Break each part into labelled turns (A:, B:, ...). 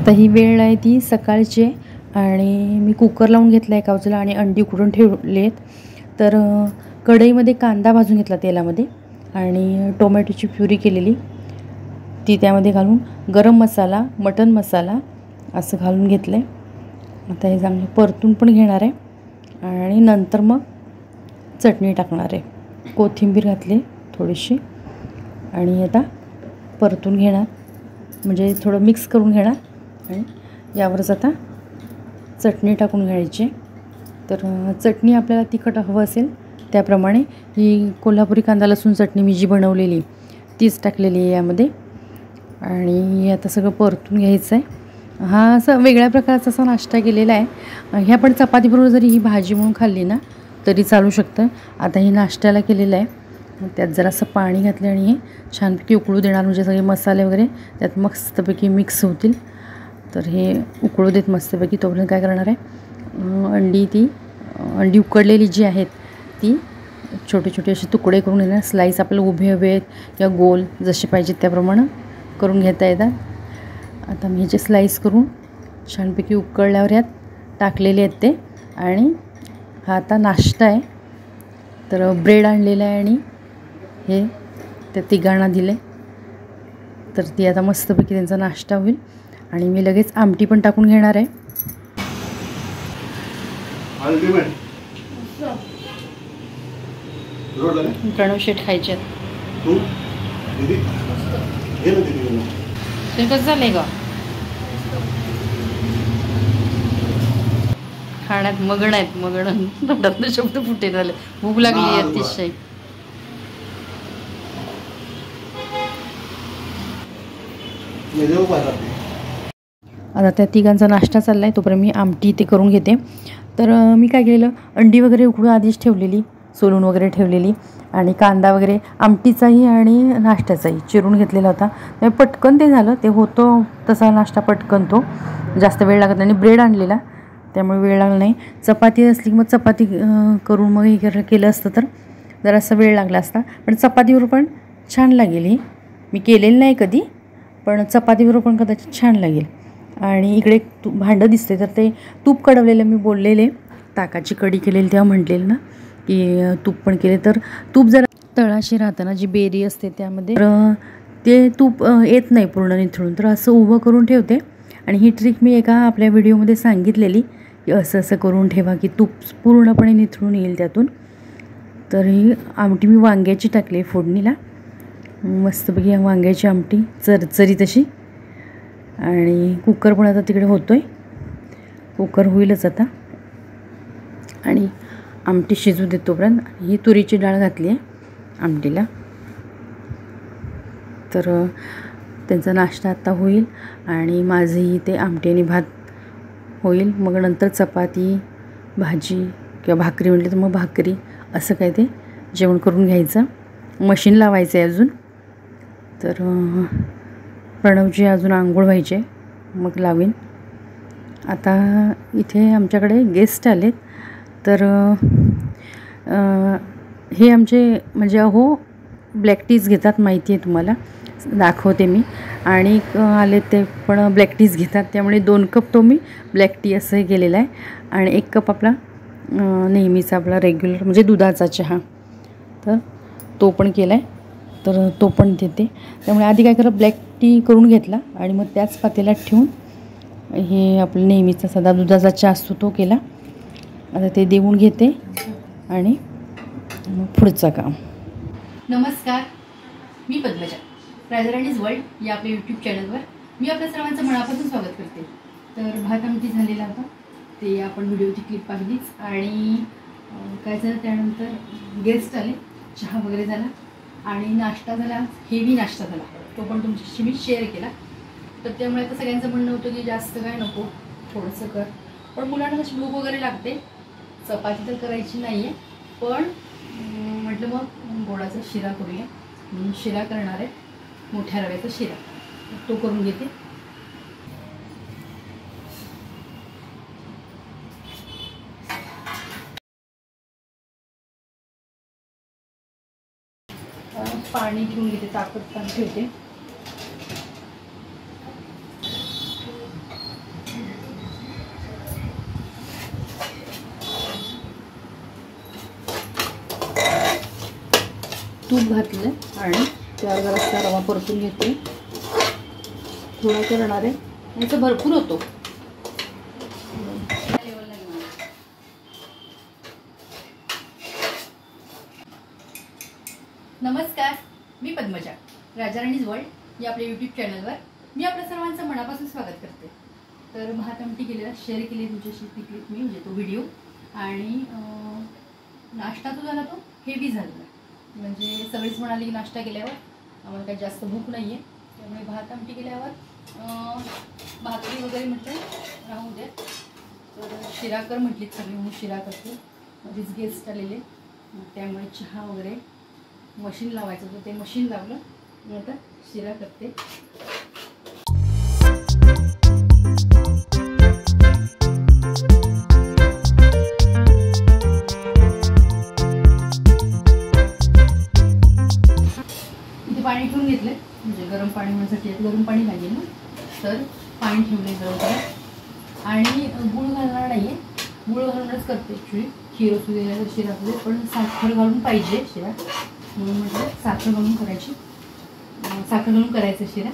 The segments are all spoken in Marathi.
A: आता ही वेळ आहे ती सकाळची आणि मी कुकर लावून घेतला आहे एका बाजूला आणि अंडी उकडून ठेवले आहेत. तर कढईमध्ये कांदा भाजून घेतला तेलामध्ये आणि टोमॅटोची प्युरी केलेली ती त्यामध्ये घालून गरम मसाला, मटन मसाला असं घालून घेतलं आहे. आता हे चांगलं परतून पण घेणार आहे आणि नंतर मग चटणी टाकणार आहे. कोथिंबीर घातली थोडीशी आणि आता परतून घेणार, म्हणजे थोडं मिक्स करून घेणार आणि यावरच आता चटणी टाकून घ्यायची. तर चटणी आपल्याला तिखट हवं असेल त्याप्रमाणे ही कोल्हापुरी कांदा लसूण चटणी मी जी बनवलेली तीच टाकलेली आहे यामध्ये. आणि आता सगळं परतून घ्यायचं आहे. हा असं वेगळ्या प्रकारचा असा नाश्ता केलेला आहे. ह्या पण चपातीबरोबर जरी ही भाजी म्हणून खाल्ली ना तरी चालू शकतं. आता ही नाश्त्याला केलेलं आहे. त्यात जरासं पाणी घातलं आणि हे छानपैकी उकळू देणार, म्हणजे सगळे मसाले वगैरे त्यात मस्तपैकी मिक्स होतील. तर हे उकळू देत मस्तपैकी. तोपर्यंत काय करणार आहे, अंडी उकडलेली जी आहेत ती छोटे छोटे असे तुकडे करून घेणार. स्लाईस आपल्याला उभे उभे किंवा गोल जसे पाहिजेत त्याप्रमाणे करून घेता येतात. आता मी ह्याचे स्लाईस करून छानपैकी उकळल्यावर ह्यात टाकलेले आहेत ते. आणि हा आता नाश्ता आहे. तर ब्रेड आणलेला आहे आणि हे त्या तिघांना दिले. तर ती आता मस्तपैकी त्यांचा नाश्ता होईल. आणि मी लगेच आमटी पण टाकून घेणार आहे. प्रणवशेट खायचे ते कसं झालंय ग खाण्यात मगण आहेत. मगण तोंडातनं शब्द फुटे झाले. भूक लागली अतिशय. आता त्या तिघांचा नाश्ता चालला आहे तोपर्यंत मी आमटी ते करून घेते. तर मी काय केलेलं, अंडी वगैरे उकडून आधीच ठेवलेली, सोलून वगैरे ठेवलेली आणि कांदा वगैरे आमटीचाही आणि नाश्त्याचाही चिरून घेतलेला होता. पटकन ते झालं. ते होतो तसा नाश्ता पटकन, तो जास्त वेळ लागत नाही. आणि ब्रेड आणलेला त्यामुळे वेळ लागला नाही. चपाती असली की मग चपाती करून मग हे केलं असतं तर जरासा वेळ लागला असता. पण चपातीवर पण छान लागेल. ही मी केलेलं नाही कधी, पण चपातीवर पण कदाचित छान लागेल. आणि इकडे भांडं दिसते तर ते तूप कढवलेलं मी बोललेले, ताकाची कढी केलेली तेव्हा म्हटलेलं ना की तूप पण केले. तर तूप जरा तळाशी राहतं ना, जी बेरी असते त्यामध्ये, तर ते तूप येत नाही पूर्ण निथळून. तर असं उभं करून ठेवते. आणि ही ट्रिक मी एका आपल्या व्हिडिओमध्ये सांगितलेली की असं असं करून ठेवा की तूप पूर्णपणे निथळून येईल त्यातून. तर ही आमटी मी वांग्याची टाकली फोडणीला. मस्तपैकी वांग्याची आमटी चरचरीत अशी. आणि कुकर पण आता तिकडे होतो आहे, कुकर होईलच आता. आणि आमटी शिजू देतो तोपर्यंत ही तुरीची डाळ घातली आहे आमटीला. तर त्यांचा नाश्ता आता होईल आणि माझंही ते आमटी आणि भात होईल. मग नंतर चपाती भाजी किंवा भाकरी म्हटली तर मग भाकरी, असं काय ते जेवण करून घ्यायचं. मशीन लावायचं आहे अजून. तर प्रणवची अजून आंघोळ व्हायची आहे, मग लावीन. आता इथे आमच्याकडे गेस्ट आलेत. तर हे आमचे म्हणजे ब्लॅक टीज घेतात, माहिती आहे तुम्हाला, दाखवते मी. आणि आले ते पण ब्लॅक टीज घेतात, त्यामुळे 2 कप तो मी ब्लॅक टी असंही केलेला आहे. आणि 1 कप आपला नेहमीचा आपला रेग्युलर म्हणजे दुधाचा चहा, तर तो पण केला आहे. तर तो पण देते. त्यामुळे आधी काय करा, ब्लॅक टी करून घेतला आणि मग त्याच पातेल्यात ठेवून हे आपलं नेहमीचा साधा दुधाचा चहा असतो तो केला. आता ते देऊन घेते आणि मग पुढचं काम.
B: नमस्कार, मी पद्मजा. राजाराणीज वर्ल्ड या आपल्या यूट्यूब चॅनलवर मी आपल्या सर्वांचं मनापासून स्वागत करते. तर भात आमटी झालेला होता, ते आपण व्हिडिओची क्लिप पाहिलीच. आणि काय झालं, त्यानंतर गेस्ट आले, चहा वगैरे झाला आणि नाश्ता झाला, हेवी नाश्ता झाला, तो पण तुमच्याशी मी शेअर केला. तर त्यामुळे आता सगळ्यांचं म्हणणं होतं की जास्त काय नको, थोडंसं कर. पण मुलांना तशी भूक वगैरे लागते. चपाती तर करायची नाही आहे, पण म्हटलं मग गोडाचा शिरा करूया म्हणून शिरा करणार आहे, मोठ्या रव्याचा शिरा. तो करून घेते. पाणी घेऊन घेते, तापत पाणी ठेवते.
A: तूप घातलं आणि त्यावर जरासा रवा परतून घेते. थोडा करणार आहे, याचा भरपूर होतो.
B: नमस्कार, मी पद्मजा. राजाराणीज वर्ल्ड या आपल्या यूट्यूब चॅनलवर मी आपल्या सर्वांचं मनापासून स्वागत करते. तर भात आमटी केलेला शेअर केली तुमच्याशी ती क्लिप मी, म्हणजे तो व्हिडिओ. आणि नाश्ता तो झाला, तो हेवी झालेला. म्हणजे सगळीच म्हणाली की नाश्ता केल्यावर आम्हाला काही जास्त भूक नाही आहे, त्यामुळे भात आमटी केल्यावर भाकरी वगैरे म्हटलं राहू द्या. तर शिरा कर म्हटलीत सगळी, म्हणून शिरा करते. मध्येच गेस्ट आलेले, त्यामुळे चहा वगैरे मशीन लावायचं होतं, ते मशीन लावलं. मी आता शिरा करते. इथे पाणी ठेवून घेतलं, म्हणजे गरम पाणी होण्यासाठी. गरम पाणी लागेल ना, तर पाणी ठेवले गरम. आणि गूळ घालणार नाही आहे, गूळ घालूनच करते ॲक्च्युली. खीर असू दे तर शिरा असू दे, पण साखर घालून पाहिजे शिरा, म्हणून म्हटलं साखर घालून करायची. साखर घालून करायचं शिरा.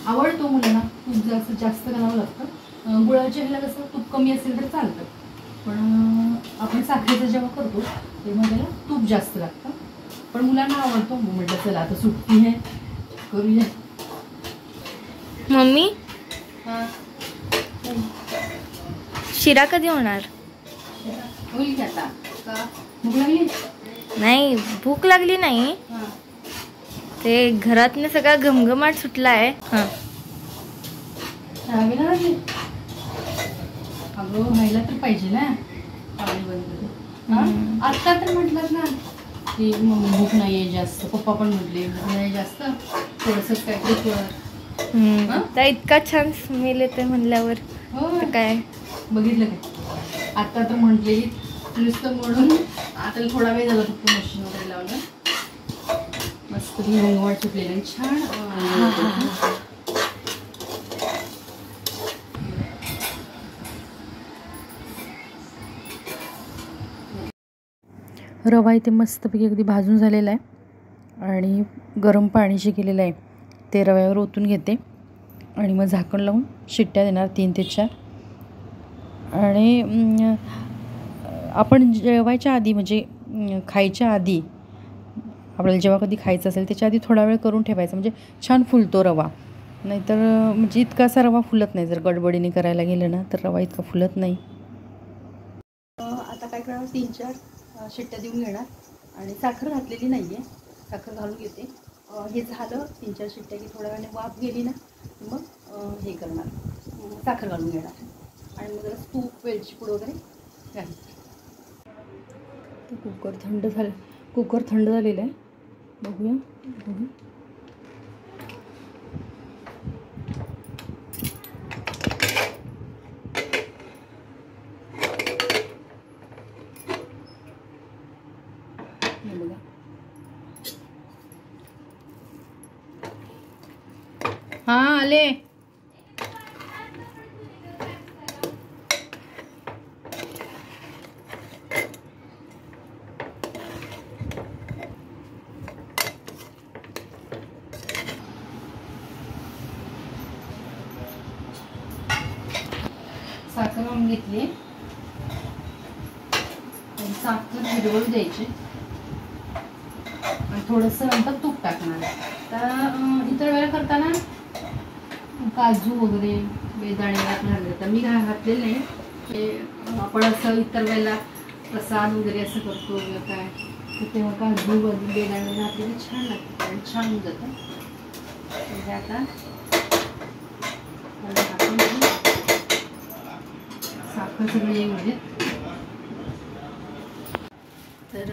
B: आवडतो मुलांना, तूप जास्त घालावं लागतं. गुळाच्या ह्याला कसं तूप कमी असेल तर चालतं, पण आपण साखरेचं जेव्हा करतो तेव्हा त्याला तूप जास्त लागतं. पण मुलांना आवडतो, म्हटलं चला आता सुट्टी आहे करूया.
C: मम्मी,
B: हां
C: शिरा कधी होणार?
B: होईल की आता. का भूक लागली?
C: नाही, भूक लागली नाही.
B: हां,
C: ते घरातनं सगळा घमघमाट सुटला आहे. हां,
B: चहा बिना लागली? अगं व्हायला तर पाहिजे ना, पाणी बंद कर. हां, आत्ता तर म्हटलं ना की मग भूक नाही आहे जास्त. पप्पा पण म्हटले भूक नाही जास्त, थोडंसं काहीतरी कर.
C: तर इतका छान स्मेल येते म्हणल्यावर
B: हो
C: तर काय.
B: बघितलं काय, आत्ता तर म्हटले की नुसतं म्हणून आता थोडा वेळ झाला फक्त मशीन वगैरे लावलं. मस्त घोंगवाट सुटलेलं छान.
A: रवा इथे मस्तपैकी अगदी भाजून झालेला आहे आणि गरम पाणी जे केलेलं आहे ते रव्यावर ओतून घेते आणि मग झाकण लावून शिट्ट्या देणार 3 ते 4. आणि आपण जेवायच्या आधी, म्हणजे खायच्या आधी, आपल्याला जेव्हा कधी खायचं असेल त्याच्या आधी थोडा वेळ करून ठेवायचा, म्हणजे छान फुलतो रवा. नाहीतर म्हणजे इतका असा रवा फुलत नाही. जर गडबडीने करायला गेलं ना तर रवा इतका फुलत नाही.
B: आता काय करणार, 3-4 शिट्ट्या देऊन घेणार. आणि साखर घातलेली नाही आहे, साखर घालून घेते. हे झालं 3-4 शिट्ट्या की थोड्या वेळाने वाफ गेली ना मग हे करणार, साखर घालून घेणार. आणि मग जरा तूप, वेलची पूड वगैरे घालायचं.
A: कुकर थंड झालेला आहे. बघूया. बघा, हां आले.
B: साखर लावून घेतली, साखर विरघळू द्यायची आणि थोडंसं नंतर तूप टाकणार. तर इतर वेळेला करताना काजू वगैरे बेदाणे घातले, तर मी घातलेलं नाही. ते आपण असं इतर वेळेला प्रसाद वगैरे असं करतो किंवा काय, तर तेव्हा काजू बेदाणे घातले की छान लागतं आणि छान होऊन जातं. म्हणजे आता साखर सगळं येऊ दे. तर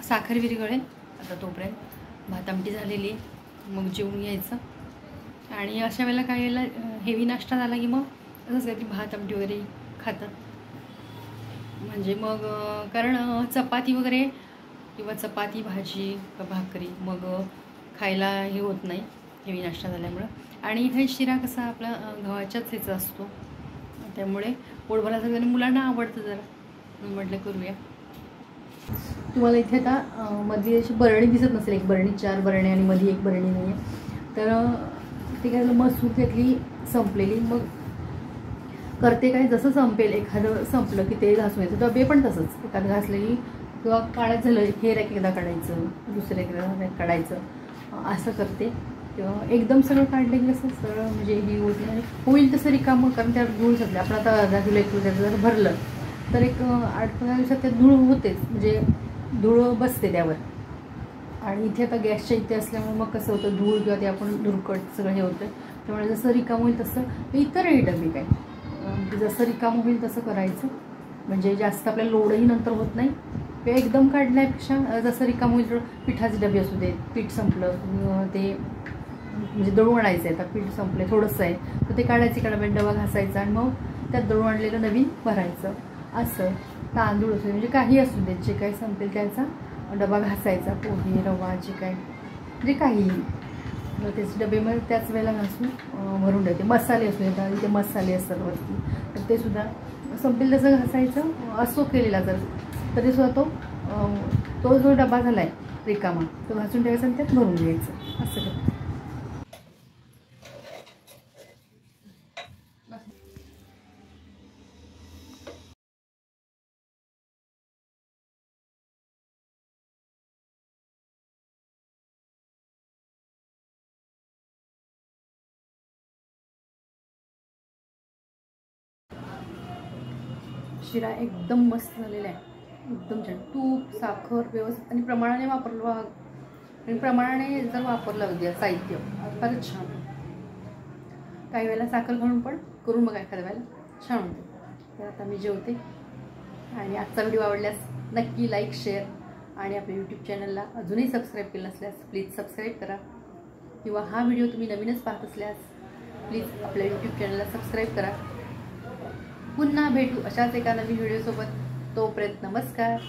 B: साखर विरघळेल आता, तोपर्यंत भात आमटी झालेली, मग जेवून घ्यायचं. आणि अशा वेळेला काय वेळेला हेवी नाश्ता झाला की मग असंच काहीतरी भात आमटी वगैरे खातात. म्हणजे मग कारण चपाती वगैरे किंवा चपाती भाजी किंवा भाकरी मग खायला हे होत नाही हेवी नाश्ता झाल्यामुळं. आणि हे शिरा कसा आपला गव्हाच्याच ह्याचा असतो, त्यामुळे पोट भरायचं. मुलांना आवडतं जरा, म्हटलं करूया. तुम्हाला इथे आता मध्ये अशी बरणी दिसत नसेल, एक बरणी 4 बरणी आणि मध्ये एक बरणी नाही आहे. तर ते काय झालं, मसूर त्यातली संपलेली. मग करते काय, जसं संपेल एखादं संपलं की ते घासून यायचं. डबे पण तसंच, एखादं घासलेली किंवा काढायचं झालं हे रॅक एकदा काढायचं, दुसरं एकदा रॅक काढायचं, असं करते. किंवा एकदम सगळं काढलं की कसं सरळ म्हणजे ही होते आणि होईल तसं रिकामं, कारण त्यात धूळ सगळे. आपण आता अर्धा किलो 1 किलो त्याचं जर भरलं तर एक 8-15 दिवसात त्यात धूळ होतेच, म्हणजे धूळ बसते त्यावर. आणि इथे आता गॅसच्या इथे असल्यामुळे मग कसं होतं, धूळ किंवा ते आपण धुरकट सगळं हे होतं. त्यामुळे जसं रिकामं होईल तसं इतरही डबे काय जसं रिकामं होईल तसं करायचं, म्हणजे जास्त आपल्याला लोडही नंतर होत नाही. ते एकदम काढण्यापेक्षा जसं रिकामं होईल तर पिठाचे डबे असू देत, पीठ संपलं ते म्हणजे दळून आणायचं आहे, आता पीठ संपले थोडंसं आहे तर ते काढायचं, इकडे डबा घासायचा आणि मग त्यात दळून आणलेलं नवीन भरायचं. असं तांदूळ असू दे, म्हणजे काही असू देत, जे काही संपेल त्याचा डबा घासायचा. पोहे, रवा, जे काय म्हणजे काही त्याचे डबे मग त्याच वेळेला घासून भरून देते. मसाले असू देतात, इथे मसाले असतात वरती, तर ते सुद्धा संपेल तसं घासायचं. असो केलेला जर तरी सुद्धा तो जो डबा झाला आहे रिकामा तो घासून ठेवायचा आणि त्यात भरून द्यायचं. असं करते. शिरा एकदम मस्त झालेला आहे, एकदम छान. तूप, साखर व्यवस्थित आणि प्रमाणाने वापरलं, आणि प्रमाणाने जर वापरलं अगदी साहित्य फारच छान. काही वेळेला साखर घालून पण करून बघा, एखाद्या वेळेला छान होते. तर आता मी जेवते. आणि आजचा व्हिडिओ आवडल्यास नक्की लाईक, शेअर आणि आपल्या यूट्यूब चॅनलला अजूनही सबस्क्राईब केलं नसल्यास प्लीज सबस्क्राईब करा. किंवा हा व्हिडिओ तुम्ही नवीनच पाहत असल्यास प्लीज आपल्या यूट्यूब चॅनलला सबस्क्राईब करा. पुन्हा भेटू अशाच एका नवीन व्हिडिओसोबत. तोपर्यंत नमस्कार.